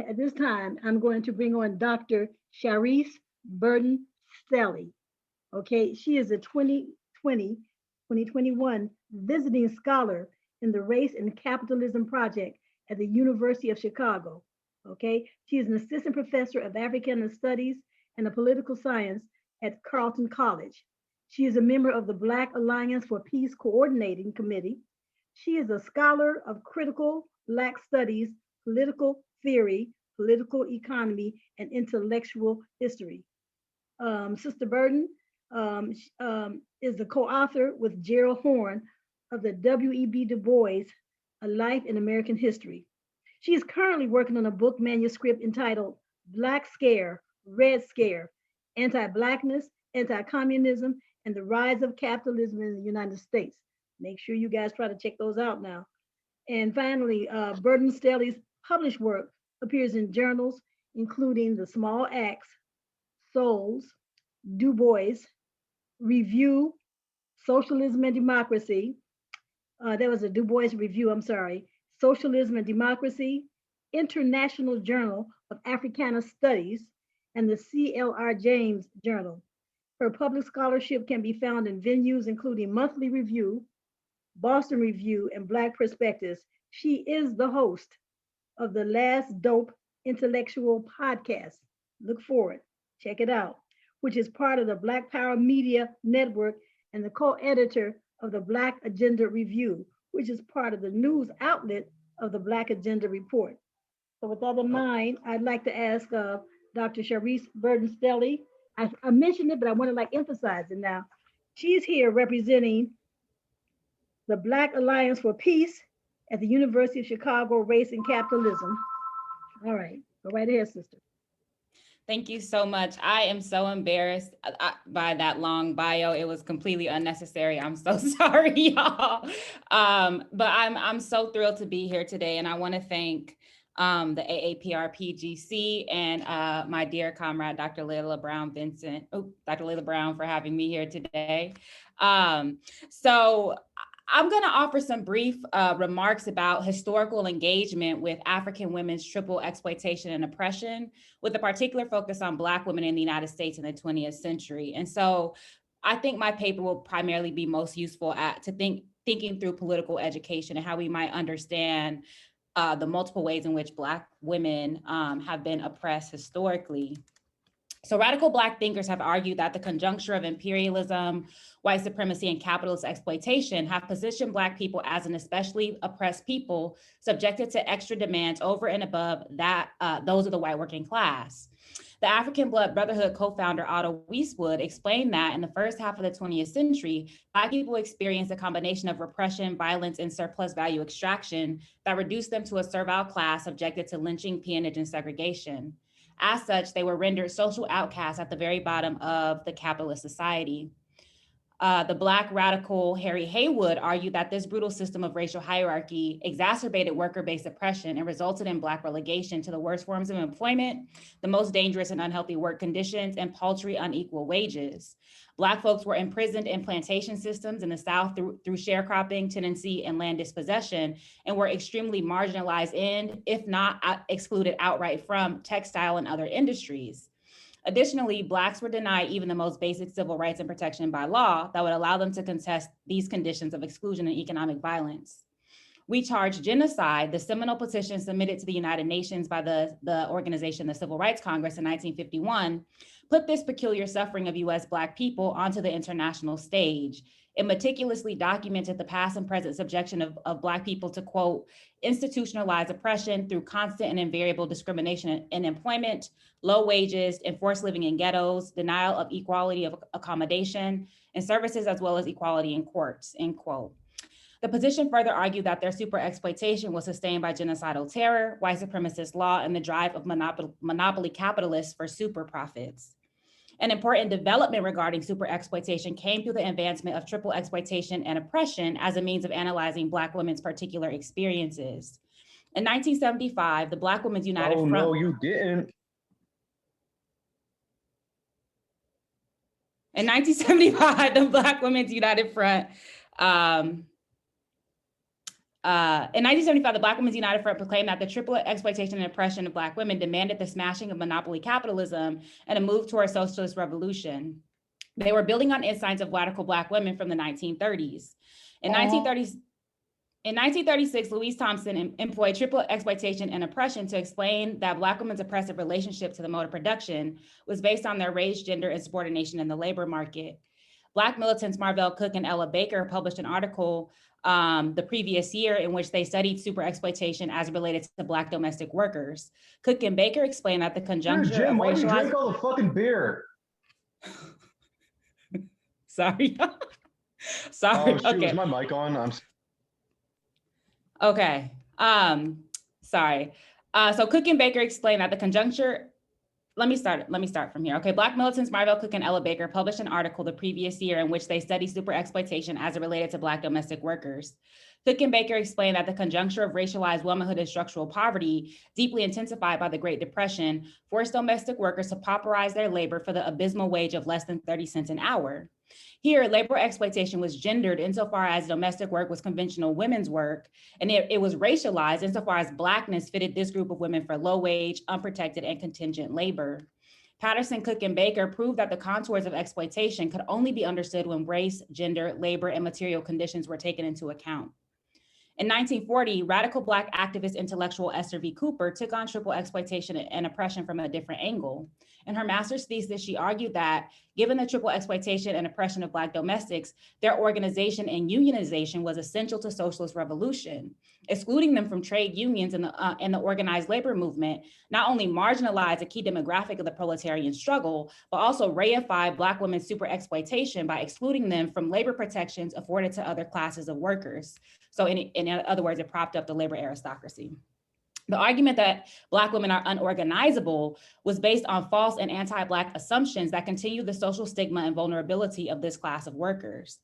At this time, I'm going to bring on Dr. Charisse Burden-Stelly. Okay, she is a 2021 visiting scholar in the Race and Capitalism Project at the University of Chicago. Okay, she is an assistant professor of African Studies and of Political Science at Carleton College. She is a member of the Black Alliance for Peace Coordinating Committee. She is a scholar of critical Black studies, political theory, political economy, and intellectual history. Sister Burden is the co-author with Gerald Horne of the W.E.B. Du Bois, A Life in American History. She is currently working on a book manuscript entitled Black Scare, Red Scare, Anti-Blackness, Anti-Communism, and the Rise of Capitalism in the United States. Make sure you guys try to check those out now. And finally, Burden-Stelly's published work appears in journals including The Small Axe, Souls, Du Bois, Review, Socialism and Democracy. That was a Du Bois Review, I'm sorry. Socialism and Democracy, International Journal of Africana Studies, and the C.L.R. James Journal. Her public scholarship can be found in venues including Monthly Review, Boston Review, and Black Perspectives. She is the host of the Last Dope Intellectual Podcast. Look for it. Check it out, which is part of the Black Power Media Network and the co-editor of the Black Agenda Review, which is part of the news outlet of the Black Agenda Report. So with that in mind, I'd like to ask Dr. Charisse Burden-Stelly. I mentioned it, but I want to emphasize it now. She's here representing the Black Alliance for Peace at the University of Chicago, Race and Capitalism. All right, go right ahead, sister. Thank you so much. I am so embarrassed by that long bio. It was completely unnecessary. I'm so sorry, y'all. But I'm so thrilled to be here today, and I want to thank the A-APRP-GC and my dear comrade, Dr. Layla Brown for having me here today. So I'm going to offer some brief remarks about historical engagement with African women's triple exploitation and oppression, with a particular focus on Black women in the United States in the 20th century. And so I think my paper will primarily be most useful thinking through political education and how we might understand the multiple ways in which Black women have been oppressed historically. So radical Black thinkers have argued that the conjuncture of imperialism, white supremacy, and capitalist exploitation have positioned Black people as an especially oppressed people, subjected to extra demands over and above that those of the white working class. The African Blood Brotherhood co-founder Otto Weiswood explained that in the first half of the 20th century, Black people experienced a combination of repression, violence, and surplus value extraction that reduced them to a servile class subjected to lynching, peonage, and segregation. As such, they were rendered social outcasts at the very bottom of the capitalist society. The Black radical Harry Haywood argued that this brutal system of racial hierarchy exacerbated worker-based oppression and resulted in Black relegation to the worst forms of employment, the most dangerous and unhealthy work conditions, and paltry, unequal wages. Black folks were imprisoned in plantation systems in the South through sharecropping, tenancy, and land dispossession, and were extremely marginalized in, if not excluded outright from, textile and other industries. Additionally, Blacks were denied even the most basic civil rights and protection by law that would allow them to contest these conditions of exclusion and economic violence. We Charge Genocide, the seminal petition submitted to the United Nations by the organization, the Civil Rights Congress in 1951, put this peculiar suffering of US Black people onto the international stage. It meticulously documented the past and present subjection of Black people to, quote, institutionalized oppression through constant and invariable discrimination in employment, low wages, enforced living in ghettos, denial of equality of accommodation and services, as well as equality in courts, end quote. The petition further argued that their super exploitation was sustained by genocidal terror, white supremacist law, and the drive of monopoly capitalists for super profits. An important development regarding super exploitation came through the advancement of triple exploitation and oppression as a means of analyzing Black women's particular experiences. In 1975, the Black Women's United Front— no, you didn't. In 1975, the Black Women's United Front In 1975, the Black Women's United Front proclaimed that the triple exploitation and oppression of Black women demanded the smashing of monopoly capitalism and a move toward socialist revolution. They were building on insights of radical Black women from the 1930s. In 1936, Louise Thompson employed triple exploitation and oppression to explain that Black women's oppressive relationship to the mode of production was based on their race, gender, and subordination in the labor market. Black militants Marvell Cook and Ella Baker published an article the previous year in which they studied super exploitation as related to Black domestic workers. Cook and Baker explained that the conjuncture Jim, why do you racialized... drink all the fucking beer? Sorry. Sorry. Oh, shoot, okay. Is my mic on? Okay. Sorry. So Cook and Baker explained that the conjuncture... Let me start from here. Okay, Black militants Marvell Cook and Ella Baker published an article the previous year in which they studied super exploitation as it related to Black domestic workers. Cook and Baker explained that the conjuncture of racialized womanhood and structural poverty, deeply intensified by the Great Depression, forced domestic workers to pauperize their labor for the abysmal wage of less than 30 cents an hour. Here, labor exploitation was gendered insofar as domestic work was conventional women's work, and it was racialized insofar as Blackness fitted this group of women for low wage, unprotected, and contingent labor. Patterson, Cook, and Baker proved that the contours of exploitation could only be understood when race, gender, labor, and material conditions were taken into account. In 1940, radical Black activist intellectual Esther V. Cooper took on triple exploitation and oppression from a different angle. In her master's thesis, she argued that given the triple exploitation and oppression of Black domestics, their organization and unionization was essential to socialist revolution. Excluding them from trade unions and the organized labor movement not only marginalized a key demographic of the proletarian struggle, but also reified Black women's super exploitation by excluding them from labor protections afforded to other classes of workers. So in other words, it propped up the labor aristocracy. The argument that Black women are unorganizable was based on false and anti-Black assumptions that continue the social stigma and vulnerability of this class of workers.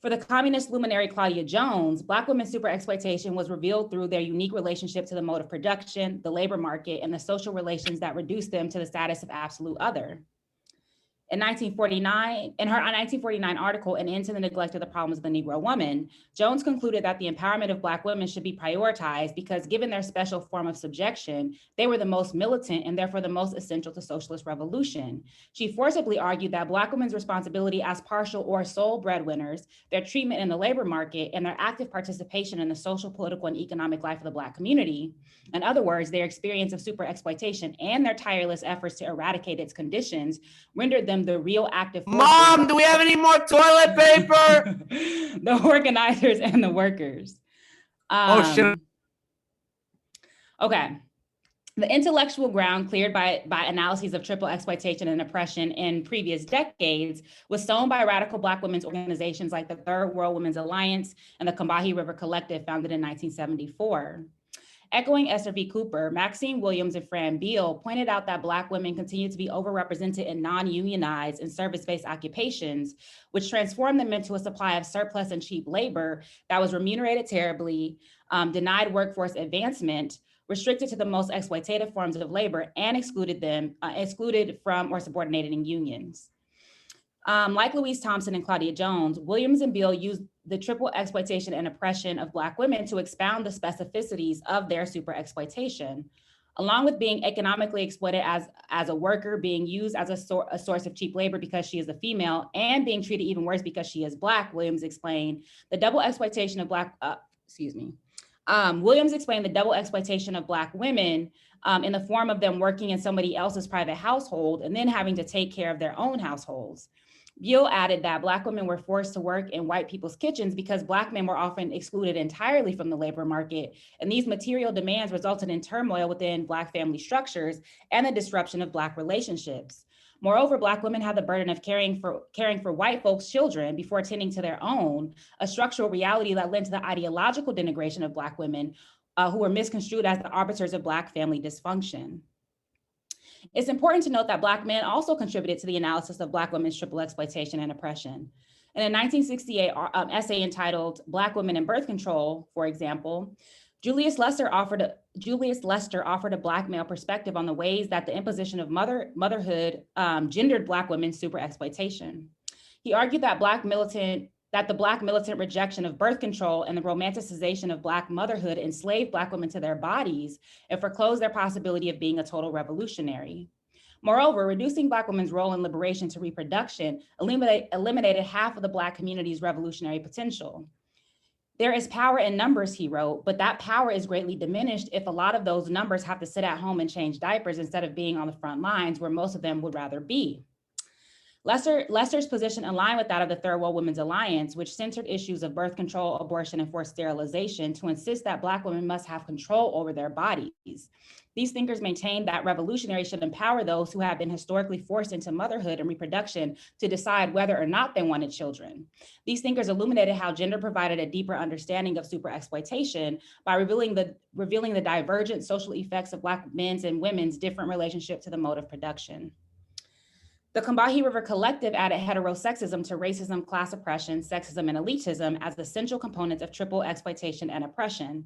For the communist luminary Claudia Jones, Black women's super exploitation was revealed through their unique relationship to the mode of production, the labor market, and the social relations that reduced them to the status of absolute other. In her 1949 article, An End to the Neglect of the Problems of the Negro Woman, Jones concluded that the empowerment of Black women should be prioritized because given their special form of subjection, they were the most militant and therefore the most essential to socialist revolution. She forcibly argued that Black women's responsibility as partial or sole breadwinners, their treatment in the labor market, and their active participation in the social, political, and economic life of the Black community, in other words, their experience of super exploitation and their tireless efforts to eradicate its conditions, rendered them the real active forces. Mom, do we have any more toilet paper? The organizers and the workers. Oh, shit. Okay. The intellectual ground cleared by analyses of triple exploitation and oppression in previous decades was sown by radical Black women's organizations like the Third World Women's Alliance and the Combahee River Collective, founded in 1974. Echoing Esther V. Cooper, Maxine Williams and Fran Beal pointed out that Black women continue to be overrepresented in non-unionized and service-based occupations, which transformed them into a supply of surplus and cheap labor that was remunerated terribly, denied workforce advancement, restricted to the most exploitative forms of labor, and excluded from or subordinated in unions. Like Louise Thompson and Claudia Jones, Williams and Beal used the triple exploitation and oppression of Black women to expound the specificities of their super exploitation. Along with being economically exploited as a worker, being used as a source of cheap labor because she is a female, and being treated even worse because she is Black, Williams explained the double exploitation of Williams explained the double exploitation of Black women in the form of them working in somebody else's private household and then having to take care of their own households. Beal added that Black women were forced to work in white people's kitchens because Black men were often excluded entirely from the labor market, and these material demands resulted in turmoil within Black family structures and the disruption of Black relationships. Moreover, Black women had the burden of caring for white folks' children before tending to their own, a structural reality that led to the ideological denigration of Black women who were misconstrued as the arbiters of Black family dysfunction. It's important to note that Black men also contributed to the analysis of Black women's triple exploitation and oppression. In a 1968 essay entitled Black Women and Birth Control, for example, Julius Lester offered a Black male perspective on the ways that the imposition of motherhood gendered Black women's super exploitation. He argued that Black militant that the Black militant rejection of birth control and the romanticization of Black motherhood enslaved Black women to their bodies and foreclosed their possibility of being a total revolutionary. Moreover, reducing Black women's role in liberation to reproduction eliminated half of the Black community's revolutionary potential. There is power in numbers, he wrote, but that power is greatly diminished if a lot of those numbers have to sit at home and change diapers instead of being on the front lines where most of them would rather be. Lester's position aligned with that of the Third World Women's Alliance, which centered issues of birth control, abortion, and forced sterilization to insist that Black women must have control over their bodies. These thinkers maintained that revolutionaries should empower those who have been historically forced into motherhood and reproduction to decide whether or not they wanted children. These thinkers illuminated how gender provided a deeper understanding of superexploitation by revealing the divergent social effects of Black men's and women's different relationship to the mode of production. The Combahee River Collective added heterosexism to racism, class oppression, sexism, and elitism as the central components of triple exploitation and oppression.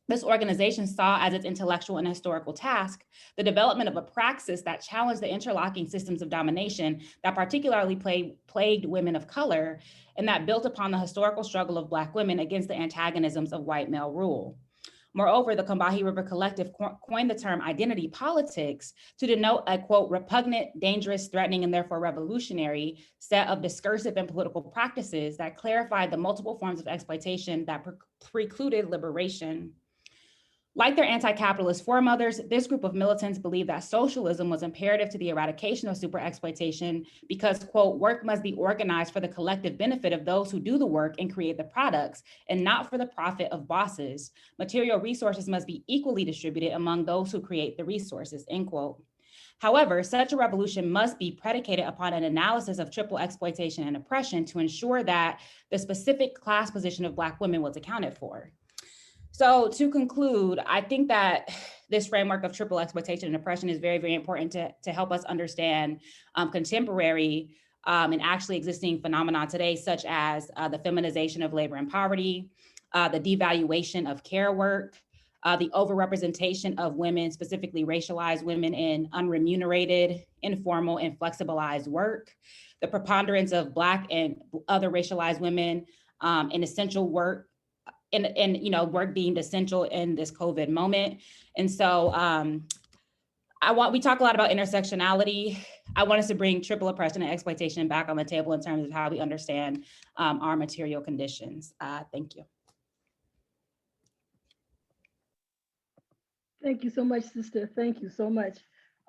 This organization saw as its intellectual and historical task the development of a praxis that challenged the interlocking systems of domination that particularly plagued women of color and that built upon the historical struggle of Black women against the antagonisms of white male rule. Moreover, the Combahee River Collective coined the term identity politics to denote a, quote, repugnant, dangerous, threatening, and therefore revolutionary set of discursive and political practices that clarified the multiple forms of exploitation that precluded liberation. Like their anti-capitalist foremothers, this group of militants believed that socialism was imperative to the eradication of superexploitation because, quote, work must be organized for the collective benefit of those who do the work and create the products and not for the profit of bosses. Material resources must be equally distributed among those who create the resources, end quote. However, such a revolution must be predicated upon an analysis of triple exploitation and oppression to ensure that the specific class position of Black women was accounted for. So to conclude, I think that this framework of triple exploitation and oppression is very, very important to help us understand contemporary and actually existing phenomena today, such as the feminization of labor and poverty, the devaluation of care work, the overrepresentation of women, specifically racialized women in unremunerated, informal, and flexibilized work, the preponderance of Black and other racialized women in essential work, and you know, work deemed essential in this COVID moment. And so we talk a lot about intersectionality. I want us to bring triple oppression and exploitation back on the table in terms of how we understand our material conditions. Thank you. Thank you so much, sister. Thank you so much.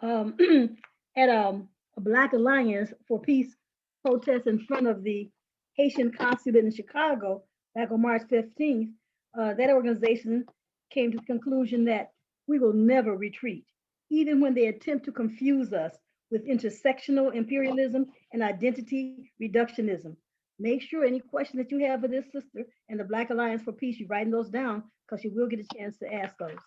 At a Black Alliance for Peace protest in front of the Haitian consulate in Chicago, back on March 15th, that organization came to the conclusion that we will never retreat, even when they attempt to confuse us with intersectional imperialism and identity reductionism. Make sure any question that you have for this sister and the Black Alliance for Peace, you're writing those down because you will get a chance to ask those.